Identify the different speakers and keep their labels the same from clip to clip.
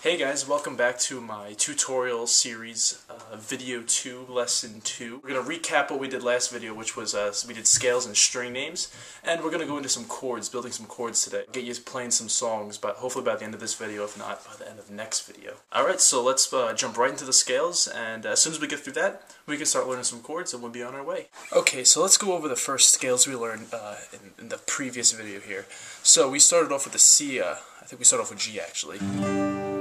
Speaker 1: Hey guys, welcome back to my tutorial series, video 2, lesson 2. We're going to recap what we did last video, which was we did scales and string names, and we're going to go into some chords, building some chords today. Get you playing some songs, but hopefully by the end of this video, if not by the end of next video. Alright, so let's jump right into the scales, and as soon as we get through that, we can start learning some chords and we'll be on our way. Okay, so let's go over the first scales we learned in the previous video here. So we started off with the C, I think we started off with G actually.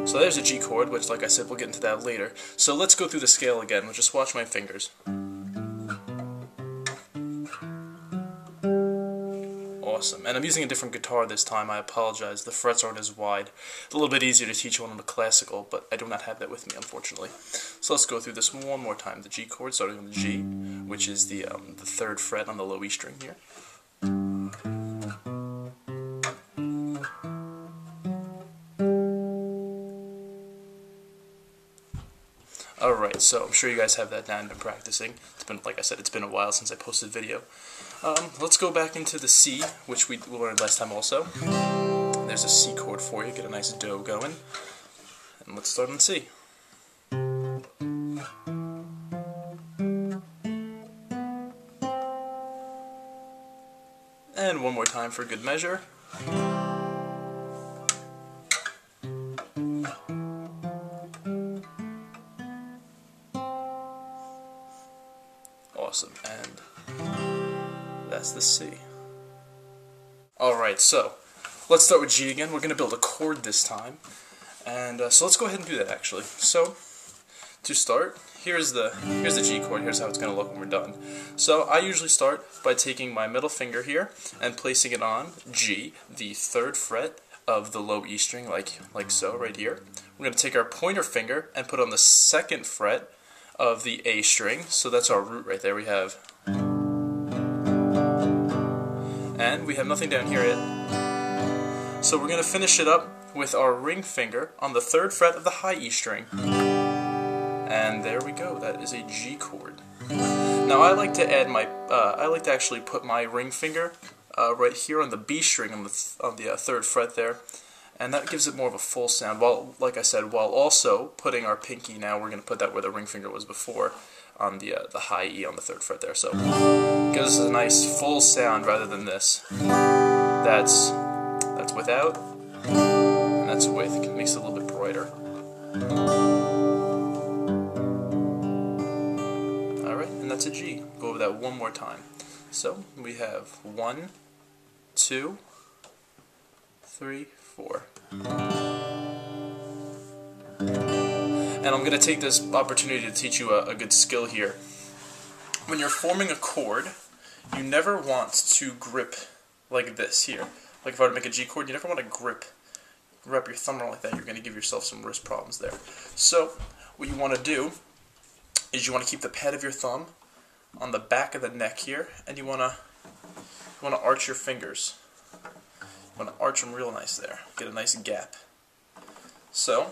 Speaker 1: So there's a G chord, which, like I said, we'll get into that later. So let's go through the scale again. We'll just watch my fingers. Awesome. And I'm using a different guitar this time. I apologize. The frets aren't as wide. It's a little bit easier to teach one on the classical, but I do not have that with me, unfortunately. So let's go through this one more time. The G chord, starting on the G, which is the 3rd fret on the low E string here. Alright, so I'm sure you guys have that down and been practicing. It's been, like I said, it's been a while since I posted video. Let's go back into the C, which we learned last time also. There's a C chord for you, get a nice do going. And let's start on C. And one more time for good measure. Awesome, and that's the C. Alright, so let's start with G again. We're going to build a chord this time, and so let's go ahead and do that actually. So to start, here's the G chord. Here's how it's going to look when we're done. So I usually start by taking my middle finger here and placing it on G, the 3rd fret of the low E string, like so, right here. We're going to take our pointer finger and put on the 2nd fret of the A string, so that's our root right there. We have, and we have nothing down here yet. So we're going to finish it up with our ring finger on the 3rd fret of the high E string. And there we go. That is a G chord. Now I like to add my, I like to actually put my ring finger right here on the B string on the 3rd fret there. And that gives it more of a full sound, while, like I said, while also putting our pinky, now we're going to put that where the ring finger was before, on the high E on the 3rd fret there. So it gives us a nice full sound rather than this. That's without, and that's with. It makes it a little bit brighter. Alright, and that's a G. Go over that one more time. So we have 1, 2, 3, 4. And I'm going to take this opportunity to teach you a good skill here. When you're forming a chord, you never want to grip like this here. Like if I were to make a G chord, you never want to wrap your thumb around like that. You're going to give yourself some wrist problems there. So what you want to do is you want to keep the pad of your thumb on the back of the neck here, and you want to arch your fingers. You want to arch them real nice there. Get a nice gap. So,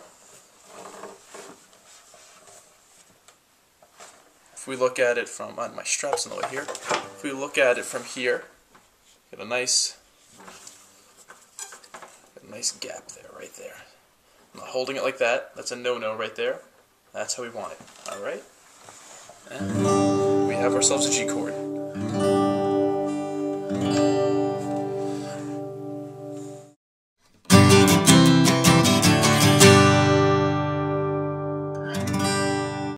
Speaker 1: if we look at it from, my strap's in the way here. If we look at it from here, get a nice gap there, right there. I'm not holding it like that. That's a no-no right there. That's how we want it. Alright? And we have ourselves a G chord.